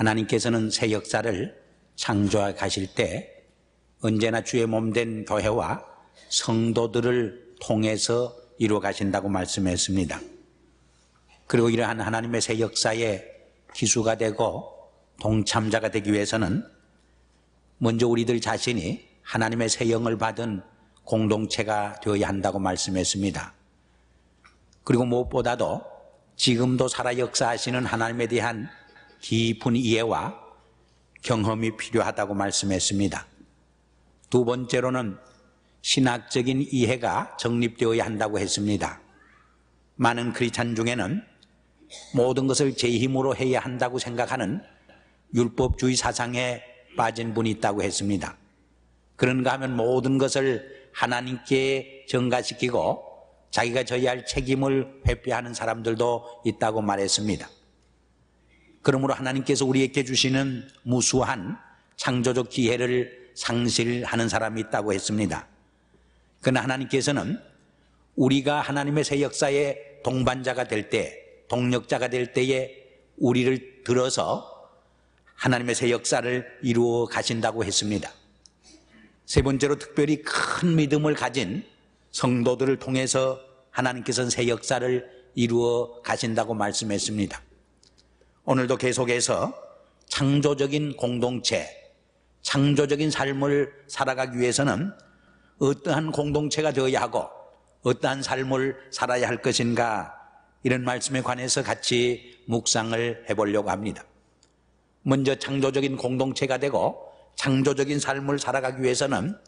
하나님께서는 새 역사를 창조해 가실 때 언제나 주의 몸된 교회와 성도들을 통해서 이루어 가신다고 말씀했습니다. 그리고 이러한 하나님의 새 역사에 기수가 되고 동참자가 되기 위해서는 먼저 우리들 자신이 하나님의 새 영을 받은 공동체가 되어야 한다고 말씀했습니다. 그리고 무엇보다도 지금도 살아 역사하시는 하나님에 대한 깊은 이해와 경험이 필요하다고 말씀했습니다. 두 번째로는 신학적인 이해가 정립되어야 한다고 했습니다. 많은 크리스찬 중에는 모든 것을 제 힘으로 해야 한다고 생각하는 율법주의 사상에 빠진 분이 있다고 했습니다. 그런가 하면 모든 것을 하나님께 전가시키고 자기가 져야 할 책임을 회피하는 사람들도 있다고 말했습니다. 그러므로 하나님께서 우리에게 주시는 무수한 창조적 기회를 상실하는 사람이 있다고 했습니다. 그러나 하나님께서는 우리가 하나님의 새 역사의 동반자가 될 때, 동력자가 될 때에 우리를 들어서 하나님의 새 역사를 이루어 가신다고 했습니다. 세 번째로 특별히 큰 믿음을 가진 성도들을 통해서 하나님께서는 새 역사를 이루어 가신다고 말씀했습니다. 오늘도 계속해서 창조적인 공동체, 창조적인 삶을 살아가기 위해서는 어떠한 공동체가 되어야 하고 어떠한 삶을 살아야 할 것인가, 이런 말씀에 관해서 같이 묵상을 해보려고 합니다. 먼저 창조적인 공동체가 되고 창조적인 삶을 살아가기 위해서는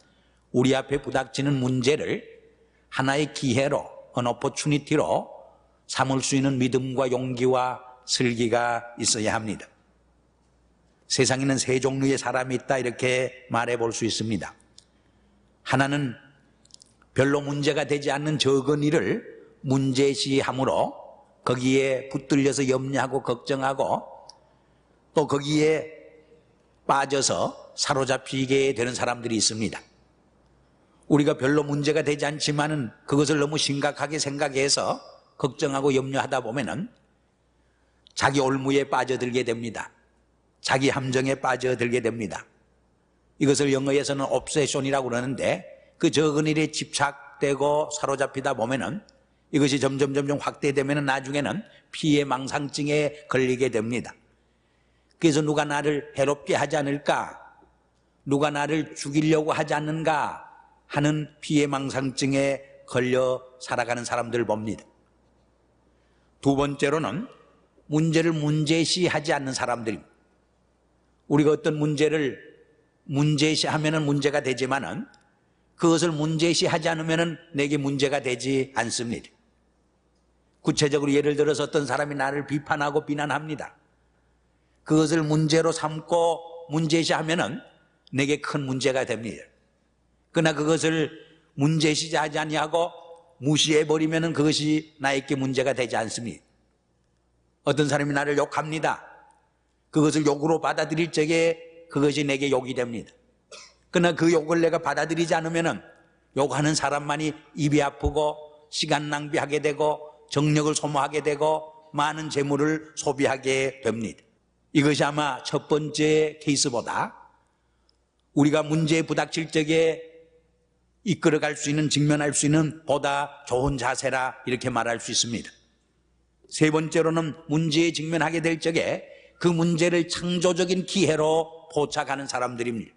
우리 앞에 부닥치는 문제를 하나의 기회로, an opportunity로 삼을 수 있는 믿음과 용기와 슬기가 있어야 합니다. 세상에는 세 종류의 사람이 있다, 이렇게 말해 볼 수 있습니다. 하나는 별로 문제가 되지 않는 적은 일을 문제시함으로 거기에 붙들려서 염려하고 걱정하고 또 거기에 빠져서 사로잡히게 되는 사람들이 있습니다. 우리가 별로 문제가 되지 않지만은 그것을 너무 심각하게 생각해서 걱정하고 염려하다 보면은 자기 올무에 빠져들게 됩니다. 자기 함정에 빠져들게 됩니다. 이것을 영어에서는 obsession이라고 그러는데, 그 적은 일에 집착되고 사로잡히다 보면은 이것이 점점 확대되면은 나중에는 피해망상증에 걸리게 됩니다. 그래서 누가 나를 해롭게 하지 않을까, 누가 나를 죽이려고 하지 않는가 하는 피해망상증에 걸려 살아가는 사람들을 봅니다. 두 번째로는 문제를 문제시하지 않는 사람들입니다. 우리가 어떤 문제를 문제시하면 문제가 되지만은 그것을 문제시하지 않으면 내게 문제가 되지 않습니다. 구체적으로 예를 들어서 어떤 사람이 나를 비판하고 비난합니다. 그것을 문제로 삼고 문제시하면 내게 큰 문제가 됩니다. 그러나 그것을 문제시하지 아니하고 무시해버리면 그것이 나에게 문제가 되지 않습니다. 어떤 사람이 나를 욕합니다. 그것을 욕으로 받아들일 적에 그것이 내게 욕이 됩니다. 그러나 그 욕을 내가 받아들이지 않으면 욕하는 사람만이 입이 아프고 시간 낭비하게 되고 정력을 소모하게 되고 많은 재물을 소비하게 됩니다. 이것이 아마 첫 번째 케이스보다 우리가 문제에 부닥칠 적에 이끌어갈 수 있는, 직면할 수 있는 보다 좋은 자세라, 이렇게 말할 수 있습니다. 세 번째로는 문제에 직면하게 될 적에 그 문제를 창조적인 기회로 포착하는 사람들입니다.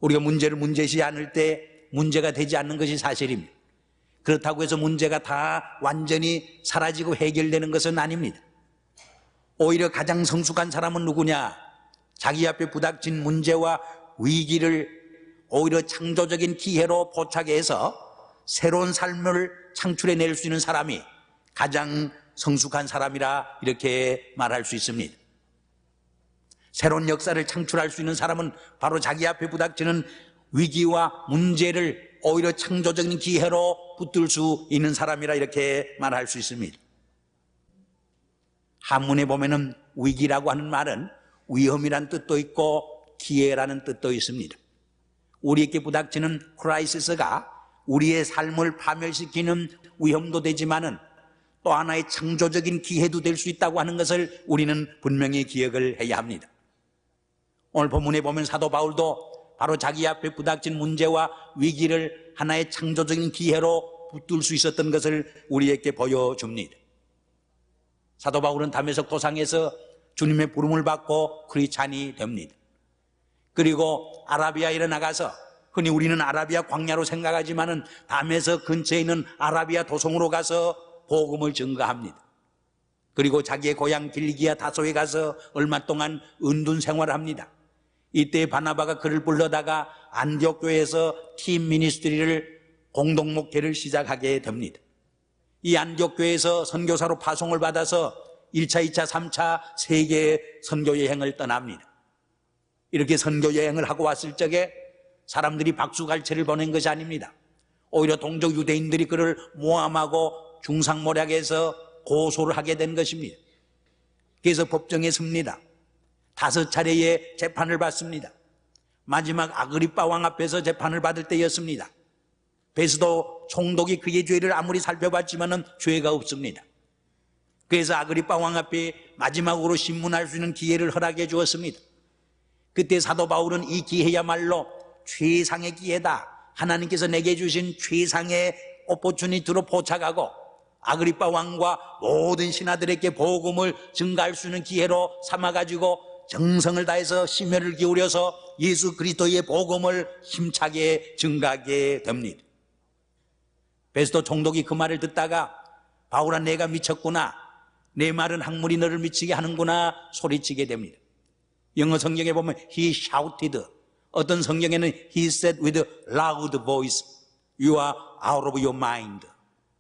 우리가 문제를 문제시 않을 때 문제가 되지 않는 것이 사실입니다. 그렇다고 해서 문제가 다 완전히 사라지고 해결되는 것은 아닙니다. 오히려 가장 성숙한 사람은 누구냐? 자기 앞에 부닥친 문제와 위기를 오히려 창조적인 기회로 포착해서 새로운 삶을 창출해낼 수 있는 사람이 가장 성숙한 사람이라, 이렇게 말할 수 있습니다. 새로운 역사를 창출할 수 있는 사람은 바로 자기 앞에 부닥치는 위기와 문제를 오히려 창조적인 기회로 붙들 수 있는 사람이라, 이렇게 말할 수 있습니다. 한문에 보면은 위기라고 하는 말은 위험이란 뜻도 있고 기회라는 뜻도 있습니다. 우리에게 부닥치는 크라이시스가 우리의 삶을 파멸시키는 위험도 되지만은 또 하나의 창조적인 기회도 될 수 있다고 하는 것을 우리는 분명히 기억을 해야 합니다. 오늘 본문에 보면 사도 바울도 바로 자기 앞에 부닥친 문제와 위기를 하나의 창조적인 기회로 붙들 수 있었던 것을 우리에게 보여줍니다. 사도 바울은 다메섹 도상에서 주님의 부름을 받고 크리스찬이 됩니다. 그리고 아라비아에 나가서 흔히 우리는 아라비아 광야로 생각하지만은 다메섹 근처에 있는 아라비아 도성으로 가서 복음을 전가합니다. 그리고 자기의 고향 길기야 다소에 가서 얼마 동안 은둔 생활을 합니다. 이때 바나바가 그를 불러다가 안디옥 교회에서 팀 미니스트리를 공동 목회를 시작하게 됩니다. 이 안디옥 교회에서 선교사로 파송을 받아서 1차, 2차, 3차 세계 선교 여행을 떠납니다. 이렇게 선교 여행을 하고 왔을 적에 사람들이 박수갈채를 보낸 것이 아닙니다. 오히려 동족 유대인들이 그를 모함하고 중상모략해서 고소를 하게 된 것입니다. 그래서 법정에 섭니다. 5차례의 재판을 받습니다. 마지막 아그리빠 왕 앞에서 재판을 받을 때였습니다. 베스도 총독이 그의 죄를 아무리 살펴봤지만은 죄가 없습니다. 그래서 아그리빠 왕 앞에 마지막으로 신문할 수 있는 기회를 허락해 주었습니다. 그때 사도 바울은 이 기회야말로 최상의 기회다, 하나님께서 내게 주신 최상의 오포추니티로 포착하고 아그리빠 왕과 모든 신하들에게 복음을 증가할 수 있는 기회로 삼아가지고 정성을 다해서 심혈을 기울여서 예수 그리스도의 복음을 힘차게 증가하게 됩니다. 베스도 총독이 그 말을 듣다가 바울아, 내가 미쳤구나, 내 말은 학문이 너를 미치게 하는구나 소리치게 됩니다. 영어 성경에 보면 he shouted, 어떤 성경에는 he said with a loud voice, you are out of your mind,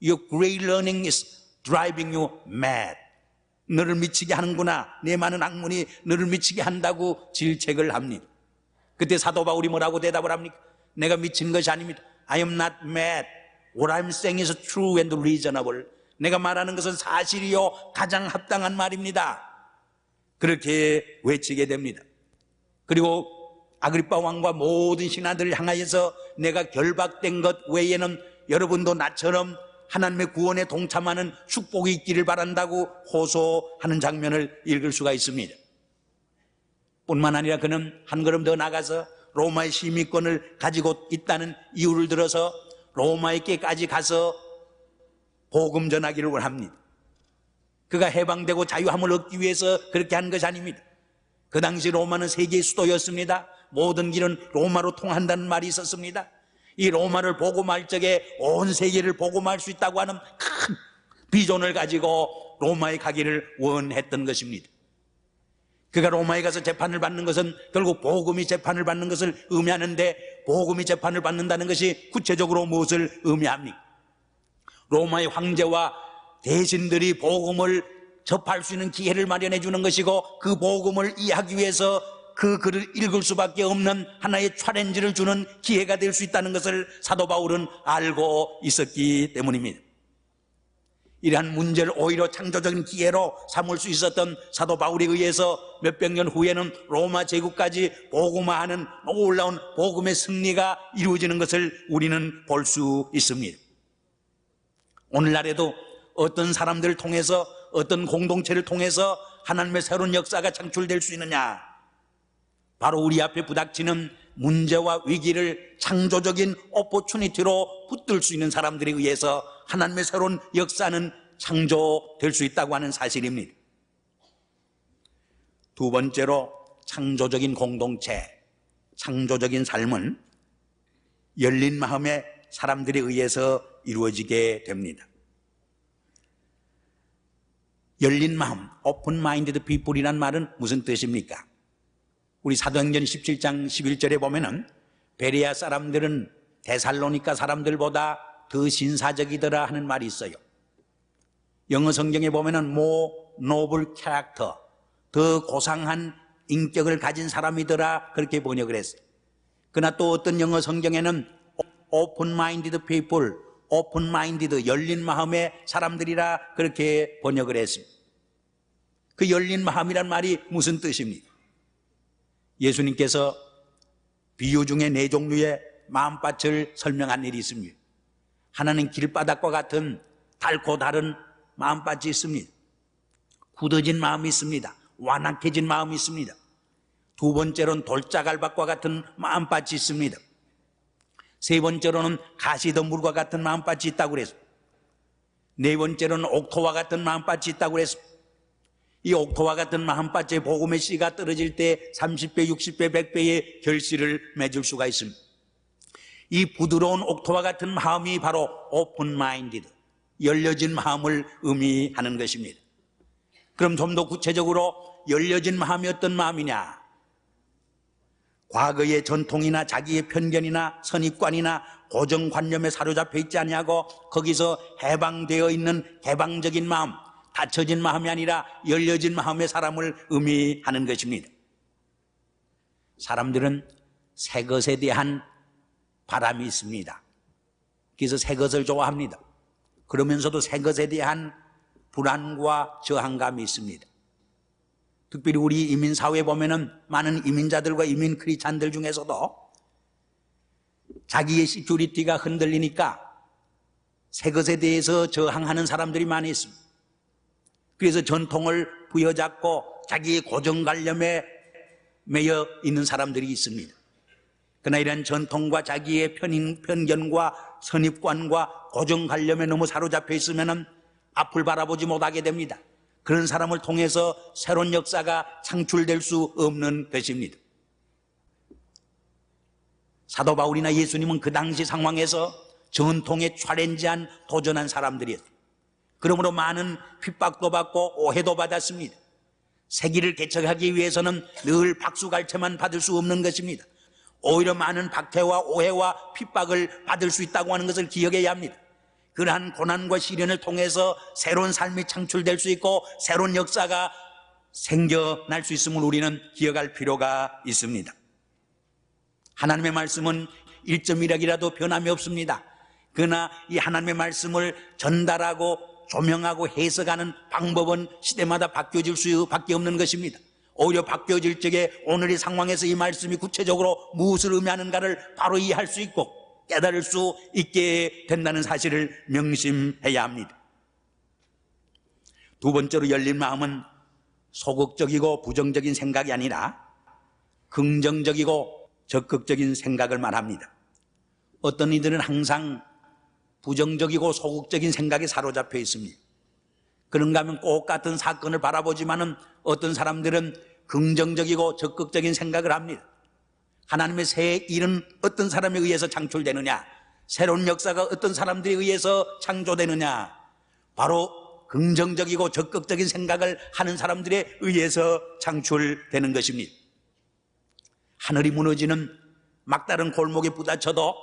your great learning is driving you mad. 너를 미치게 하는구나, 내 많은 학문이 너를 미치게 한다고 질책을 합니다. 그때 사도 바울이 뭐라고 대답을 합니까? 내가 미친 것이 아닙니다. I am not mad. What I'm saying is true and reasonable. 내가 말하는 것은 사실이요 가장 합당한 말입니다. 그렇게 외치게 됩니다. 그리고 아그리빠 왕과 모든 신하들을 향하여서 내가 결박된 것 외에는 여러분도 나처럼 하나님의 구원에 동참하는 축복이 있기를 바란다고 호소하는 장면을 읽을 수가 있습니다. 뿐만 아니라 그는 한 걸음 더 나가서 로마의 시민권을 가지고 있다는 이유를 들어서 로마에게까지 가서 복음 전하기를 원합니다. 그가 해방되고 자유함을 얻기 위해서 그렇게 한 것이 아닙니다. 그 당시 로마는 세계의 수도였습니다. 모든 길은 로마로 통한다는 말이 있었습니다. 이 로마를 복음할 적에 온 세계를 복음할 수 있다고 하는 큰 비전을 가지고 로마에 가기를 원했던 것입니다. 그가 로마에 가서 재판을 받는 것은 결국 복음이 재판을 받는 것을 의미하는데, 복음이 재판을 받는다는 것이 구체적으로 무엇을 의미합니까? 로마의 황제와 대신들이 복음을 접할 수 있는 기회를 마련해 주는 것이고, 그 복음을 이해하기 위해서 그 글을 읽을 수밖에 없는 하나의 챌린지를 주는 기회가 될 수 있다는 것을 사도 바울은 알고 있었기 때문입니다. 이러한 문제를 오히려 창조적인 기회로 삼을 수 있었던 사도 바울에 의해서 몇백 년 후에는 로마 제국까지 복음화하는 놀라운 복음의 승리가 이루어지는 것을 우리는 볼 수 있습니다. 오늘날에도 어떤 사람들을 통해서, 어떤 공동체를 통해서 하나님의 새로운 역사가 창출될 수 있느냐? 바로 우리 앞에 부닥치는 문제와 위기를 창조적인 오포추니티로 붙들 수 있는 사람들에 의해서 하나님의 새로운 역사는 창조될 수 있다고 하는 사실입니다. 두 번째로, 창조적인 공동체, 창조적인 삶은 열린 마음의 사람들에 의해서 이루어지게 됩니다. 열린 마음, open minded people이란 말은 무슨 뜻입니까? 우리 사도행전 17장 11절에 보면은 베레아 사람들은 데살로니가 사람들보다 더 신사적이더라 하는 말이 있어요. 영어 성경에 보면은 more noble character, 더 고상한 인격을 가진 사람이더라 그렇게 번역을 했어요. 그러나 또 어떤 영어 성경에는 open-minded people, open-minded, 열린 마음의 사람들이라 그렇게 번역을 했습니다. 그 열린 마음이란 말이 무슨 뜻입니까? 예수님께서 비유 중에 4종류의 마음밭을 설명한 일이 있습니다. 하나는 길바닥과 같은 달고 다른 마음밭이 있습니다. 굳어진 마음이 있습니다. 완악해진 마음이 있습니다. 두 번째로는 돌자갈밭과 같은 마음밭이 있습니다. 세 번째로는 가시덤불과 같은 마음밭이 있다고 그랬습니다. 네 번째로는 옥토와 같은 마음밭이 있다고 그랬습니다. 이 옥토와 같은 마음밭에 복음의 씨가 떨어질 때 30배, 60배, 100배의 결실을 맺을 수가 있습니다. 이 부드러운 옥토와 같은 마음이 바로 오픈 마인디드, 열려진 마음을 의미하는 것입니다. 그럼 좀 더 구체적으로 열려진 마음이 어떤 마음이냐? 과거의 전통이나 자기의 편견이나 선입관이나 고정관념에 사로잡혀 있지 아니하고 거기서 해방되어 있는 개방적인 마음, 닫혀진 마음이 아니라 열려진 마음의 사람을 의미하는 것입니다. 사람들은 새 것에 대한 바람이 있습니다. 그래서 새 것을 좋아합니다. 그러면서도 새 것에 대한 불안과 저항감이 있습니다. 특별히 우리 이민사회에 보면은 많은 이민자들과 이민 크리스찬들 중에서도 자기의 시큐리티가 흔들리니까 새 것에 대해서 저항하는 사람들이 많이 있습니다. 그래서 전통을 부여잡고 자기의 고정관념에 매여 있는 사람들이 있습니다. 그러나 이런 전통과 자기의 편견과 선입관과 고정관념에 너무 사로잡혀 있으면 앞을 바라보지 못하게 됩니다. 그런 사람을 통해서 새로운 역사가 창출될 수 없는 것입니다. 사도 바울이나 예수님은 그 당시 상황에서 전통에 챌린지한 도전한 사람들이었어요. 그러므로 많은 핍박도 받고 오해도 받았습니다. 새 길을 개척하기 위해서는 늘 박수갈채만 받을 수 없는 것입니다. 오히려 많은 박해와 오해와 핍박을 받을 수 있다고 하는 것을 기억해야 합니다. 그러한 고난과 시련을 통해서 새로운 삶이 창출될 수 있고 새로운 역사가 생겨날 수 있음을 우리는 기억할 필요가 있습니다. 하나님의 말씀은 1.1핵이라도 변함이 없습니다. 그러나 이 하나님의 말씀을 전달하고 조명하고 해석하는 방법은 시대마다 바뀌어질 수밖에 없는 것입니다. 오히려 바뀌어질 적에 오늘의 상황에서 이 말씀이 구체적으로 무엇을 의미하는가를 바로 이해할 수 있고 깨달을 수 있게 된다는 사실을 명심해야 합니다. 두 번째로 열린 마음은 소극적이고 부정적인 생각이 아니라 긍정적이고 적극적인 생각을 말합니다. 어떤 이들은 항상 부정적이고 소극적인 생각에 사로잡혀 있습니다. 그런가 하면 꼭 같은 사건을 바라보지만은 어떤 사람들은 긍정적이고 적극적인 생각을 합니다. 하나님의 새 일은 어떤 사람에 의해서 창출되느냐? 새로운 역사가 어떤 사람들에 의해서 창조되느냐? 바로 긍정적이고 적극적인 생각을 하는 사람들에 의해서 창출되는 것입니다. 하늘이 무너지는 막다른 골목에 부딪혀도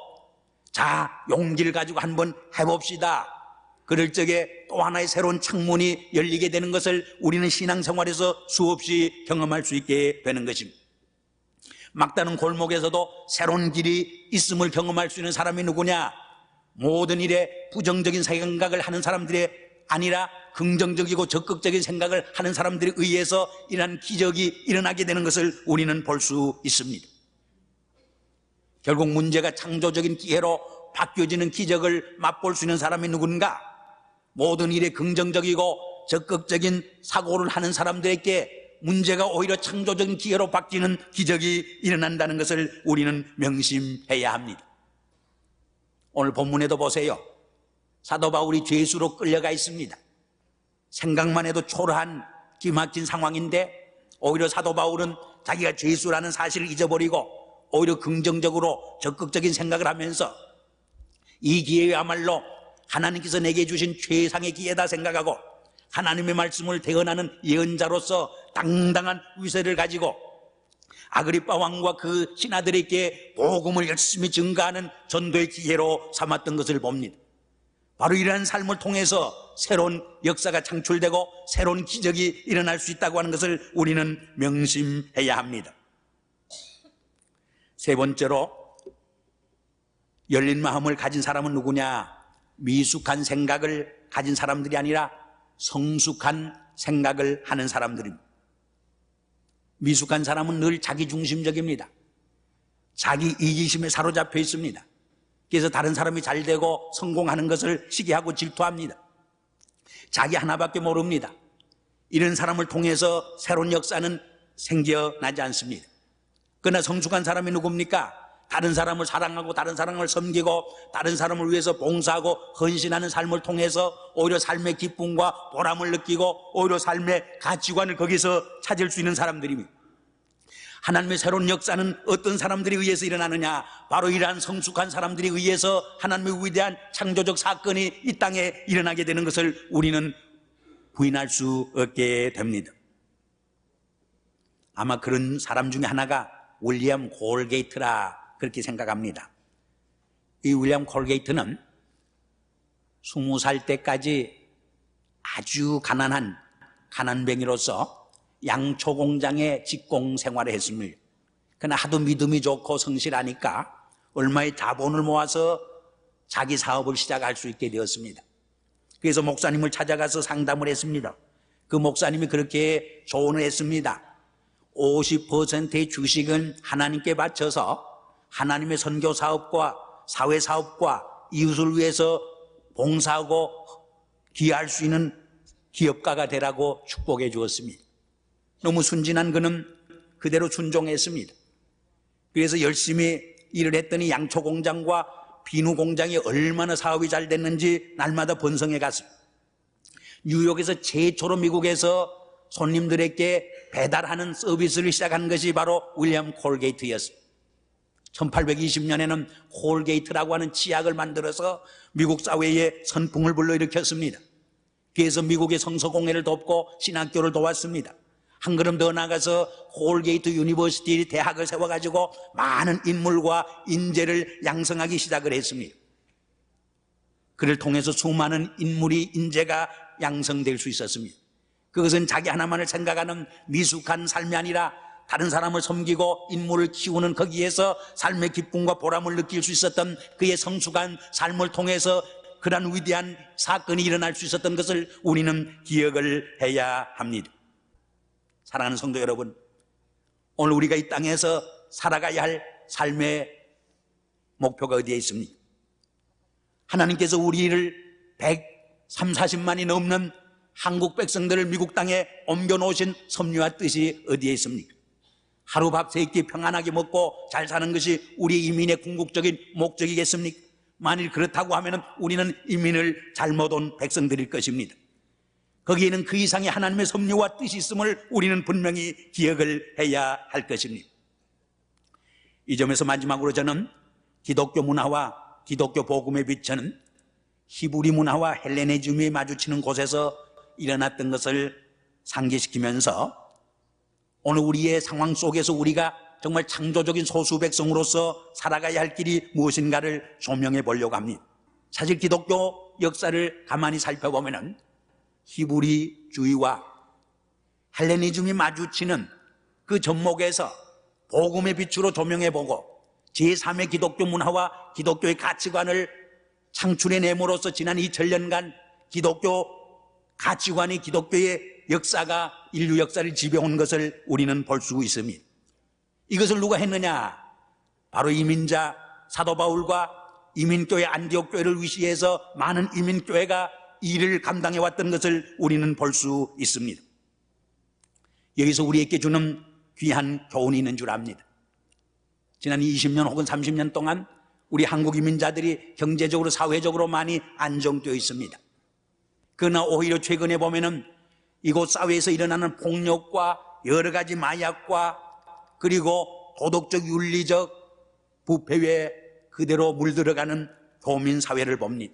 자, 용기를 가지고 한번 해봅시다. 그럴 적에 또 하나의 새로운 창문이 열리게 되는 것을 우리는 신앙생활에서 수없이 경험할 수 있게 되는 것입니다. 막다른 골목에서도 새로운 길이 있음을 경험할 수 있는 사람이 누구냐? 모든 일에 부정적인 생각을 하는 들이 아니라 긍정적이고 적극적인 생각을 하는 사람들에 의해서 이러한 기적이 일어나게 되는 것을 우리는 볼 수 있습니다. 결국 문제가 창조적인 기회로 바뀌어지는 기적을 맛볼 수 있는 사람이 누군가? 모든 일에 긍정적이고 적극적인 사고를 하는 사람들에게 문제가 오히려 창조적인 기회로 바뀌는 기적이 일어난다는 것을 우리는 명심해야 합니다. 오늘 본문에도 보세요. 사도 바울이 죄수로 끌려가 있습니다. 생각만 해도 초라한 기막힌 상황인데 오히려 사도 바울은 자기가 죄수라는 사실을 잊어버리고 오히려 긍정적으로 적극적인 생각을 하면서 이 기회야말로 하나님께서 내게 주신 최상의 기회다 생각하고 하나님의 말씀을 대언하는 예언자로서 당당한 위세를 가지고 아그리빠 왕과 그 신하들에게 복음을 열심히 증거하는 전도의 기회로 삼았던 것을 봅니다. 바로 이러한 삶을 통해서 새로운 역사가 창출되고 새로운 기적이 일어날 수 있다고 하는 것을 우리는 명심해야 합니다. 세 번째로 열린 마음을 가진 사람은 누구냐? 미숙한 생각을 가진 사람들이 아니라 성숙한 생각을 하는 사람들입니다. 미숙한 사람은 늘 자기중심적입니다. 자기 이기심에 사로잡혀 있습니다. 그래서 다른 사람이 잘 되고 성공하는 것을 시기하고 질투합니다. 자기 하나밖에 모릅니다. 이런 사람을 통해서 새로운 역사는 생겨나지 않습니다. 그러나 성숙한 사람이 누굽니까? 다른 사람을 사랑하고 다른 사람을 섬기고 다른 사람을 위해서 봉사하고 헌신하는 삶을 통해서 오히려 삶의 기쁨과 보람을 느끼고 오히려 삶의 가치관을 거기서 찾을 수 있는 사람들입니다. 하나님의 새로운 역사는 어떤 사람들에 의해서 일어나느냐? 바로 이러한 성숙한 사람들에 의해서 하나님의 위대한 창조적 사건이 이 땅에 일어나게 되는 것을 우리는 부인할 수 없게 됩니다. 아마 그런 사람 중에 하나가 윌리엄 콜게이트라 그렇게 생각합니다. 이 윌리엄 콜게이트는 20살 때까지 아주 가난한 가난뱅이로서 양초 공장에 직공 생활을 했습니다. 그러나 하도 믿음이 좋고 성실하니까 얼마의 자본을 모아서 자기 사업을 시작할 수 있게 되었습니다. 그래서 목사님을 찾아가서 상담을 했습니다. 그 목사님이 그렇게 조언을 했습니다. 50%의 주식은 하나님께 바쳐서 하나님의 선교 사업과 사회 사업과 이웃을 위해서 봉사하고 기여할 수 있는 기업가가 되라고 축복해 주었습니다. 너무 순진한 그는 그대로 순종했습니다. 그래서 열심히 일을 했더니 양초 공장과 비누 공장이 얼마나 사업이 잘 됐는지 날마다 번성해 갔습니다. 뉴욕에서 최초로 미국에서 손님들에게 배달하는 서비스를 시작한 것이 바로 윌리엄 콜게이트였습니다. 1820년에는 콜게이트라고 하는 치약을 만들어서 미국 사회에 선풍을 불러일으켰습니다. 그래서 미국의 성서공회를 돕고 신학교를 도왔습니다. 한 걸음 더 나가서 콜게이트 유니버시티 대학을 세워가지고 많은 인물과 인재를 양성하기 시작을 했습니다. 그를 통해서 수많은 인물이 인재가 양성될 수 있었습니다. 그것은 자기 하나만을 생각하는 미숙한 삶이 아니라 다른 사람을 섬기고 인물을 키우는 거기에서 삶의 기쁨과 보람을 느낄 수 있었던 그의 성숙한 삶을 통해서 그러한 위대한 사건이 일어날 수 있었던 것을 우리는 기억을 해야 합니다. 사랑하는 성도 여러분, 오늘 우리가 이 땅에서 살아가야 할 삶의 목표가 어디에 있습니까? 하나님께서 우리를 130~40만이 넘는 한국 백성들을 미국 땅에 옮겨놓으신 섭리와 뜻이 어디에 있습니까? 하루 밥 3끼 평안하게 먹고 잘 사는 것이 우리 이민의 궁극적인 목적이겠습니까? 만일 그렇다고 하면 우리는 이민을 잘못 온 백성들일 것입니다. 거기에는 그 이상의 하나님의 섭리와 뜻이 있음을 우리는 분명히 기억을 해야 할 것입니다. 이 점에서 마지막으로 저는 기독교 문화와 기독교 복음의 빛은 히브리 문화와 헬레니즘이 마주치는 곳에서 일어났던 것을 상기시키면서 오늘 우리의 상황 속에서 우리가 정말 창조적인 소수 백성으로서 살아가야 할 길이 무엇인가를 조명해 보려고 합니다. 사실 기독교 역사를 가만히 살펴보면 히브리주의와 헬레니즘이 마주치는 그 접목에서 복음의 빛으로 조명해보고 제3의 기독교 문화와 기독교의 가치관을 창출해냄으로써 지난 2000년간 기독교 가치관이 기독교의 역사가 인류 역사를 지배한 것을 우리는 볼 수 있습니다. 이것을 누가 했느냐? 바로 이민자 사도 바울과 이민교회 안디옥 교회를 위시해서 많은 이민교회가 일을 감당해왔던 것을 우리는 볼 수 있습니다. 여기서 우리에게 주는 귀한 교훈이 있는 줄 압니다. 지난 20년 혹은 30년 동안 우리 한국 이민자들이 경제적으로 사회적으로 많이 안정되어 있습니다. 그러나 오히려 최근에 보면은 이곳 사회에서 일어나는 폭력과 여러 가지 마약과 그리고 도덕적 윤리적 부패에 그대로 물들어가는 교민 사회를 봅니다.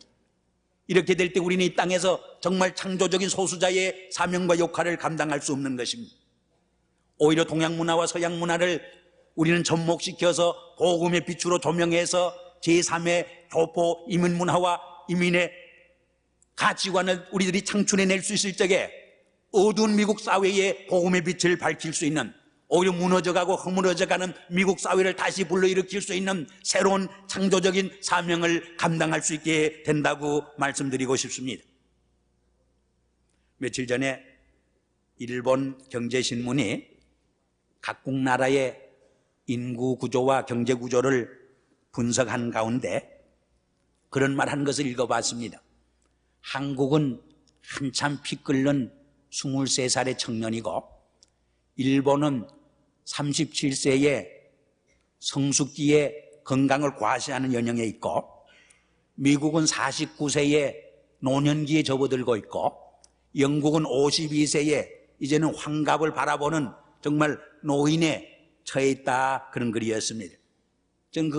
이렇게 될 때 우리는 이 땅에서 정말 창조적인 소수자의 사명과 역할을 감당할 수 없는 것입니다. 오히려 동양 문화와 서양 문화를 우리는 접목시켜서 복음의 빛으로 조명해서 제3의 교포 이민 문화와 이민의 가치관을 우리들이 창출해낼 수 있을 적에 어두운 미국 사회에 복음의 빛을 밝힐 수 있는, 오히려 무너져가고 허물어져가는 미국 사회를 다시 불러일으킬 수 있는 새로운 창조적인 사명을 감당할 수 있게 된다고 말씀드리고 싶습니다. 며칠 전에 일본 경제신문이 각국 나라의 인구 구조와 경제 구조를 분석한 가운데 그런 말 한 것을 읽어봤습니다. 한국은 한참 피 끓는 23살의 청년이고, 일본은 37세에 성숙기에 건강을 과시하는 연령에 있고, 미국은 49세에 노년기에 접어들고 있고, 영국은 52세에 이제는 환갑을 바라보는 정말 노인에 처해 있다, 그런 글이었습니다. 저는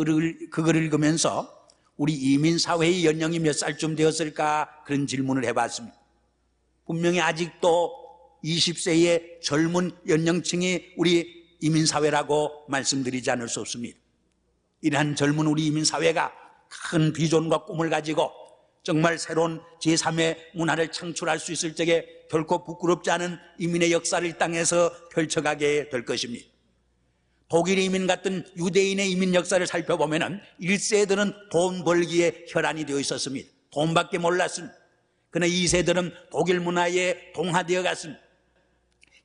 그걸 읽으면서 우리 이민사회의 연령이 몇 살쯤 되었을까 그런 질문을 해봤습니다. 분명히 아직도 20세의 젊은 연령층이 우리 이민사회라고 말씀드리지 않을 수 없습니다. 이러한 젊은 우리 이민사회가 큰 비전과 꿈을 가지고 정말 새로운 제3의 문화를 창출할 수 있을 적에 결코 부끄럽지 않은 이민의 역사를 이 땅에서 펼쳐가게 될 것입니다. 독일 이민 같은 유대인의 이민 역사를 살펴보면 1세들은 돈 벌기에 혈안이 되어 있었습니다. 돈밖에 몰랐습니다. 그러나 2세들은 독일 문화에 동화되어 갔습니다.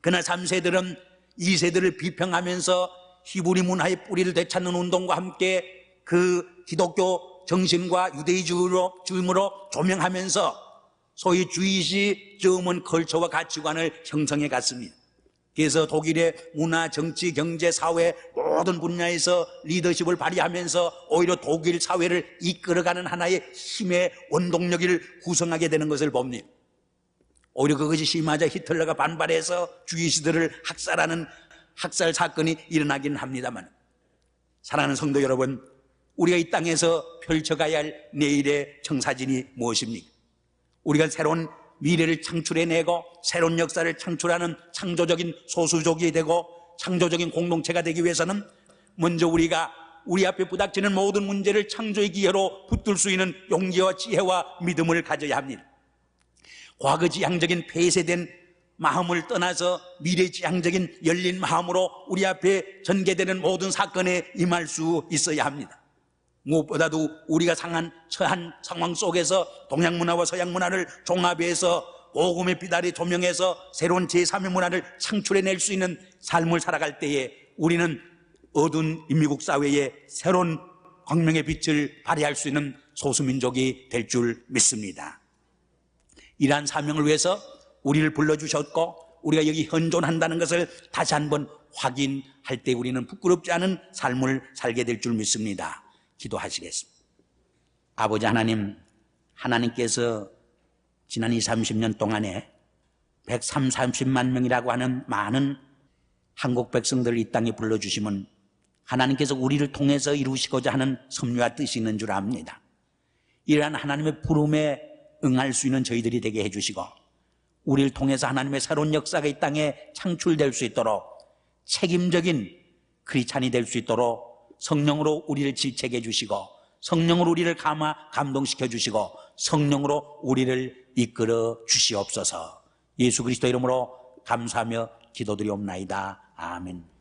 그러나 3세들은 2세들을 비평하면서 히브리 문화의 뿌리를 되찾는 운동과 함께 그 기독교 정신과 유대주의로 조명하면서 소위 주이시즘은 컬처와 가치관을 형성해 갔습니다. 그래서 독일의 문화, 정치, 경제, 사회 모든 분야에서 리더십을 발휘하면서 오히려 독일 사회를 이끌어가는 하나의 힘의 원동력을 구성하게 되는 것을 봅니다. 오히려 그것이 심하자 히틀러가 반발해서 주이시들을 학살하는 학살 사건이 일어나긴 합니다만, 사랑하는 성도 여러분, 우리가 이 땅에서 펼쳐가야 할 내일의 청사진이 무엇입니까? 우리가 새로운 미래를 창출해내고 새로운 역사를 창출하는 창조적인 소수족이 되고 창조적인 공동체가 되기 위해서는 먼저 우리가 우리 앞에 부닥치는 모든 문제를 창조의 기회로 붙들 수 있는 용기와 지혜와 믿음을 가져야 합니다. 과거지향적인 폐쇄된 마음을 떠나서 미래지향적인 열린 마음으로 우리 앞에 전개되는 모든 사건에 임할 수 있어야 합니다. 무엇보다도 우리가 처한 상황 속에서 동양 문화와 서양 문화를 종합해서 복음의 비달이 조명해서 새로운 제3의 문화를 창출해낼 수 있는 삶을 살아갈 때에 우리는 어두운 인미국 사회에 새로운 광명의 빛을 발휘할 수 있는 소수민족이 될 줄 믿습니다. 이러한 사명을 위해서 우리를 불러주셨고 우리가 여기 현존한다는 것을 다시 한번 확인할 때 우리는 부끄럽지 않은 삶을 살게 될 줄 믿습니다. 기도하시겠습니다. 아버지 하나님, 하나님께서 지난 20, 30년 동안에 130만 명이라고 하는 많은 한국 백성들을 이 땅에 불러주시면 하나님께서 우리를 통해서 이루시고자 하는 섭리와 뜻이 있는 줄 압니다. 이러한 하나님의 부름에 응할 수 있는 저희들이 되게 해주시고 우리를 통해서 하나님의 새로운 역사가 이 땅에 창출될 수 있도록 책임적인 크리스찬이 될 수 있도록 성령으로 우리를 질책해 주시고 성령으로 우리를 감동시켜 주시고 성령으로 우리를 이끌어 주시옵소서. 예수 그리스도 이름으로 감사하며 기도드리옵나이다. 아멘.